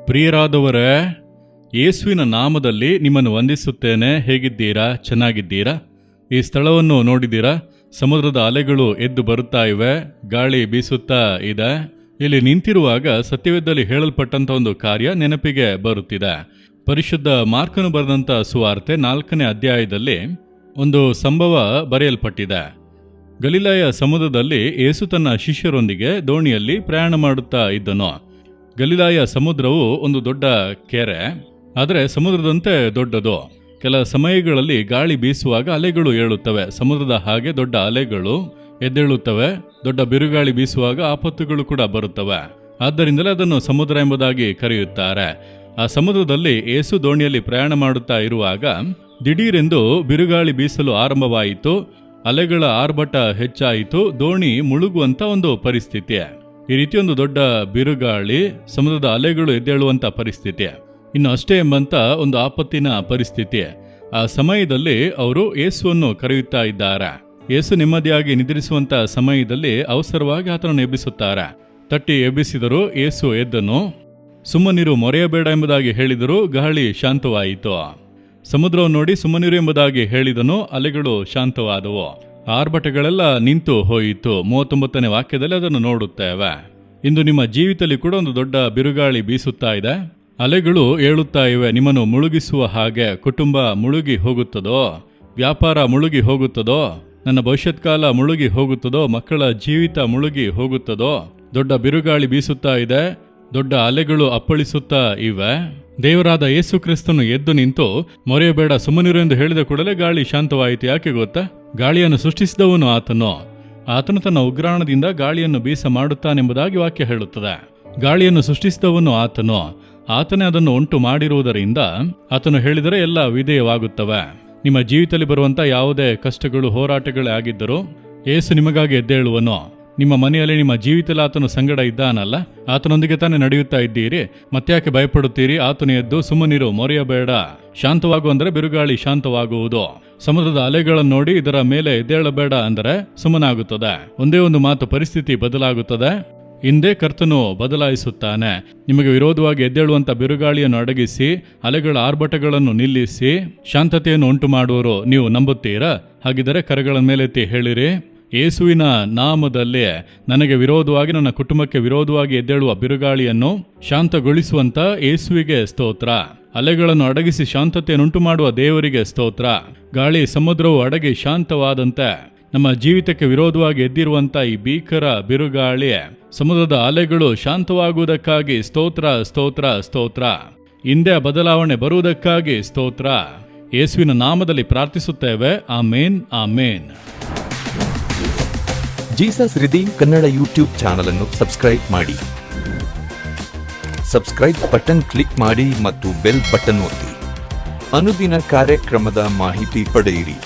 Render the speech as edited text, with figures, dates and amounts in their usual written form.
ಪ್ರಿಯರಾದವರೇ, ಯೇಸುವಿನ ನಾಮದಲ್ಲಿ ನಿಮ್ಮನ್ನು ವಂದಿಸುತ್ತೇನೆ. ಹೇಗಿದ್ದೀರಾ? ಚೆನ್ನಾಗಿದ್ದೀರಾ? ಈ ಸ್ಥಳವನ್ನು ನೋಡಿದ್ದೀರಾ? ಸಮುದ್ರದ ಅಲೆಗಳು ಎದ್ದು ಬರುತ್ತಾ ಇವೆ, ಗಾಳಿ ಬೀಸುತ್ತಾ ಇದೆ. ಇಲ್ಲಿ ನಿಂತಿರುವಾಗ ಸತ್ಯವೇದದಲ್ಲಿ ಹೇಳಲ್ಪಟ್ಟಂಥ ಒಂದು ಕಾರ್ಯ ನೆನಪಿಗೆ ಬರುತ್ತಿದೆ. ಪರಿಶುದ್ಧ ಮಾರ್ಕನು ಬರೆದಂಥ ಸುವಾರ್ತೆ 4ನೇ ಅಧ್ಯಾಯದಲ್ಲಿ ಒಂದು ಸಂಭವ ಬರೆಯಲ್ಪಟ್ಟಿದೆ. ಗಲಿಲಾಯ ಸಮುದ್ರದಲ್ಲಿ ಯೇಸು ತನ್ನ ಶಿಷ್ಯರೊಂದಿಗೆ ದೋಣಿಯಲ್ಲಿ ಪ್ರಯಾಣ ಮಾಡುತ್ತಾ ಇದ್ದನು. ಗಲಿಲಾಯ ಸಮುದ್ರವು ಒಂದು ದೊಡ್ಡ ಕೆರೆ, ಆದರೆ ಸಮುದ್ರದಂತೆ ದೊಡ್ಡದು. ಕೆಲ ಸಮಯಗಳಲ್ಲಿ ಗಾಳಿ ಬೀಸುವಾಗ ಅಲೆಗಳು ಏಳುತ್ತವೆ. ಸಮುದ್ರದ ಹಾಗೆ ದೊಡ್ಡ ಅಲೆಗಳು ಎದ್ದೇಳುತ್ತವೆ. ದೊಡ್ಡ ಬಿರುಗಾಳಿ ಬೀಸುವಾಗ ಆಪತ್ತುಗಳು ಕೂಡ ಬರುತ್ತವೆ. ಆದ್ದರಿಂದಲೇ ಅದನ್ನು ಸಮುದ್ರ ಎಂಬುದಾಗಿ ಕರೆಯುತ್ತಾರೆ. ಆ ಸಮುದ್ರದಲ್ಲಿ ಯೇಸು ದೋಣಿಯಲ್ಲಿ ಪ್ರಯಾಣ ಮಾಡುತ್ತಾ ಇರುವಾಗ ದಿಢೀರೆಂದು ಬಿರುಗಾಳಿ ಬೀಸಲು ಆರಂಭವಾಯಿತು. ಅಲೆಗಳ ಆರ್ಭಟ ಹೆಚ್ಚಾಯಿತು. ದೋಣಿ ಮುಳುಗುವಂಥ ಒಂದು ಪರಿಸ್ಥಿತಿ. ಈ ರೀತಿ ಒಂದು ದೊಡ್ಡ ಬಿರುಗಾಳಿ, ಸಮುದ್ರದ ಅಲೆಗಳು ಎದ್ದೇಳುವಂಥ ಪರಿಸ್ಥಿತಿ, ಇನ್ನು ಅಷ್ಟೇ ಎಂಬಂಥ ಒಂದು ಆಪತ್ತಿನ ಪರಿಸ್ಥಿತಿ. ಆ ಸಮಯದಲ್ಲಿ ಅವರು ಯೇಸುವನ್ನು ಕರೆಯುತ್ತಾ ಇದ್ದಾರೆ. ಯೇಸು ನೆಮ್ಮದಿಯಾಗಿ ನಿದ್ರಿಸುವಂಥ ಸಮಯದಲ್ಲಿ ಅವಸರವಾಗಿ ಆತನನ್ನು ಎಬ್ಬಿಸುತ್ತಾರೆ. ತಟ್ಟಿ ಎಬ್ಬಿಸಿದರು. ಯೇಸು ಎದ್ದನು. ಸುಮ್ಮನಿರು, ಮೊರೆಯಬೇಡ ಎಂಬುದಾಗಿ ಹೇಳಿದರು. ಗಾಳಿ ಶಾಂತವಾಯಿತು. ಸಮುದ್ರವನ್ನು ನೋಡಿ ಸುಮ್ಮನಿರು ಎಂಬುದಾಗಿ ಹೇಳಿದನು. ಅಲೆಗಳು ಶಾಂತವಾದವು. ಆರ್ಭಟಗಳೆಲ್ಲ ನಿಂತು ಹೋಯಿತು. 39ನೇ ವಾಕ್ಯದಲ್ಲಿ ಅದನ್ನು ನೋಡುತ್ತೇವೆ. ಇಂದು ನಿಮ್ಮ ಜೀವಿತದಲ್ಲಿ ಕೂಡ ಒಂದು ದೊಡ್ಡ ಬಿರುಗಾಳಿ ಬೀಸುತ್ತಾ ಇದೆ. ಅಲೆಗಳು ಏಳುತ್ತಾ ಇವೆ. ನಿಮ್ಮನ್ನು ಮುಳುಗಿಸುವ ಹಾಗೆ. ಕುಟುಂಬ ಮುಳುಗಿ ಹೋಗುತ್ತದೋ? ವ್ಯಾಪಾರ ಮುಳುಗಿ ಹೋಗುತ್ತದೋ? ನನ್ನ ಭವಿಷ್ಯತ್ ಕಾಲ ಮುಳುಗಿ ಹೋಗುತ್ತದೋ? ಮಕ್ಕಳ ಜೀವಿತ ಮುಳುಗಿ ಹೋಗುತ್ತದೋ? ದೊಡ್ಡ ಬಿರುಗಾಳಿ ಬೀಸುತ್ತಾ ಇದೆ. ದೊಡ್ಡ ಅಲೆಗಳು ಅಪ್ಪಳಿಸುತ್ತಾ ಇವೆ. ದೇವರಾದ ಯೇಸು ಕ್ರಿಸ್ತನು ಎದ್ದು ನಿಂತು ಮೊರೆಯಬೇಡ, ಸುಮ್ಮನಿರು ಎಂದು ಹೇಳಿದ ಕೂಡಲೇ ಗಾಳಿ ಶಾಂತವಾಯಿತು. ಯಾಕೆ ಗೊತ್ತಾ? ಗಾಳಿಯನ್ನು ಸೃಷ್ಟಿಸಿದವನು ಆತನು. ಆತನು ತನ್ನ ಉಗ್ರಾಣದಿಂದ ಗಾಳಿಯನ್ನು ಬೀಸ ಮಾಡುತ್ತಾನೆಂಬುದಾಗಿ ವಾಕ್ಯ ಹೇಳುತ್ತದೆ. ಗಾಳಿಯನ್ನು ಸೃಷ್ಟಿಸಿದವನು ಆತನು. ಆತನೇ ಅದನ್ನು ಉಂಟು ಮಾಡಿರುವುದರಿಂದ ಆತನು ಹೇಳಿದರೆ ಎಲ್ಲ ವಿಧೇಯವಾಗುತ್ತವೆ. ನಿಮ್ಮ ಜೀವಿತದಲ್ಲಿ ಬರುವಂಥ ಯಾವುದೇ ಕಷ್ಟಗಳು, ಹೋರಾಟಗಳೇ ಆಗಿದ್ದರೂ ಯೇಸು ನಿಮಗಾಗಿ ಎದ್ದೇಳುವನು. ನಿಮ್ಮ ಮನೆಯಲ್ಲಿ, ನಿಮ್ಮ ಜೀವಿತದಲ್ಲಿ ಆತನು ಸಂಗಡ ಇದ್ದಾನಲ್ಲ, ಆತನೊಂದಿಗೆ ತಾನೇ ನಡೆಯುತ್ತಾ ಇದ್ದೀರಿ. ಮತ್ತ್ಯಾಕೆ ಭಯಪಡುತ್ತೀರಿ? ಆತನು ಎದ್ದು ಸುಮ್ಮನಿರು, ಮೊರೆಯಬೇಡ, ಶಾಂತವಾಗು ಅಂದರೆ ಬಿರುಗಾಳಿ ಶಾಂತವಾಗುವುದು. ಸಮುದ್ರದ ಅಲೆಗಳನ್ನು ನೋಡಿ ಇದರ ಮೇಲೆ ಎದ್ದೇಳಬೇಡ ಅಂದರೆ ಸುಮ್ಮನಾಗುತ್ತದೆ. ಒಂದೇ ಒಂದು ಮಾತು, ಪರಿಸ್ಥಿತಿ ಬದಲಾಗುತ್ತದೆ. ಹಿಂದೆ ಕರ್ತನು ಬದಲಾಯಿಸುತ್ತಾನೆ. ನಿಮಗೆ ವಿರೋಧವಾಗಿ ಎದ್ದೇಳುವಂಥ ಬಿರುಗಾಳಿಯನ್ನು ಅಡಗಿಸಿ, ಅಲೆಗಳ ಆರ್ಭಟಗಳನ್ನು ನಿಲ್ಲಿಸಿ ಶಾಂತತೆಯನ್ನು ಉಂಟು ಮಾಡುವರು. ನೀವು ನಂಬುತ್ತೀರಾ? ಹಾಗಿದ್ದರೆ ಕರಗಳ ಮೇಲೆತ್ತಿ ಹೇಳಿರಿ, ಯೇಸುವಿನ ನಾಮದಲ್ಲಿ ನನಗೆ ವಿರೋಧವಾಗಿ, ನನ್ನ ಕುಟುಂಬಕ್ಕೆ ವಿರೋಧವಾಗಿ ಎದ್ದೇಳುವ ಬಿರುಗಾಳಿಯನ್ನು ಶಾಂತಗೊಳಿಸುವಂತ ಯೇಸುವಿಗೆ ಸ್ತೋತ್ರ. ಅಲೆಗಳನ್ನು ಅಡಗಿಸಿ ಶಾಂತತೆಯನ್ನುಂಟು ಮಾಡುವ ದೇವರಿಗೆ ಸ್ತೋತ್ರ. ಗಾಳಿ, ಸಮುದ್ರವು ಅಡಗಿ ಶಾಂತವಾದಂತೆ ನಮ್ಮ ಜೀವಿತಕ್ಕೆ ವಿರೋಧವಾಗಿ ಎದ್ದಿರುವಂಥ ಈ ಭೀಕರ ಬಿರುಗಾಳಿ, ಸಮುದ್ರದ ಅಲೆಗಳು ಶಾಂತವಾಗುವುದಕ್ಕಾಗಿ ಸ್ತೋತ್ರ, ಸ್ತೋತ್ರ, ಸ್ತೋತ್ರ. ಹಿಂದೆ ಬದಲಾವಣೆ ಬರುವುದಕ್ಕಾಗಿ ಸ್ತೋತ್ರ. ಯೇಸುವಿನ ನಾಮದಲ್ಲಿ ಪ್ರಾರ್ಥಿಸುತ್ತೇವೆ. ಆಮೇನ್, ಆಮೇನ್. ಜೀಸಸ್ ರಿದೀಮ್ ಕನ್ನಡ ಯೂಟ್ಯೂಬ್ ಚಾನಲ್ ಅನ್ನು ಸಬ್ಸ್ಕ್ರೈಬ್ ಮಾಡಿ. ಸಬ್ಸ್ಕ್ರೈಬ್ ಬಟನ್ ಕ್ಲಿಕ್ ಮಾಡಿ ಮತ್ತು ಬೆಲ್ ಬಟನ್ ಒತ್ತಿ. ಅನುದಿನ ಕಾರ್ಯಕ್ರಮದ ಮಾಹಿತಿ ಪಡೆಯಿರಿ.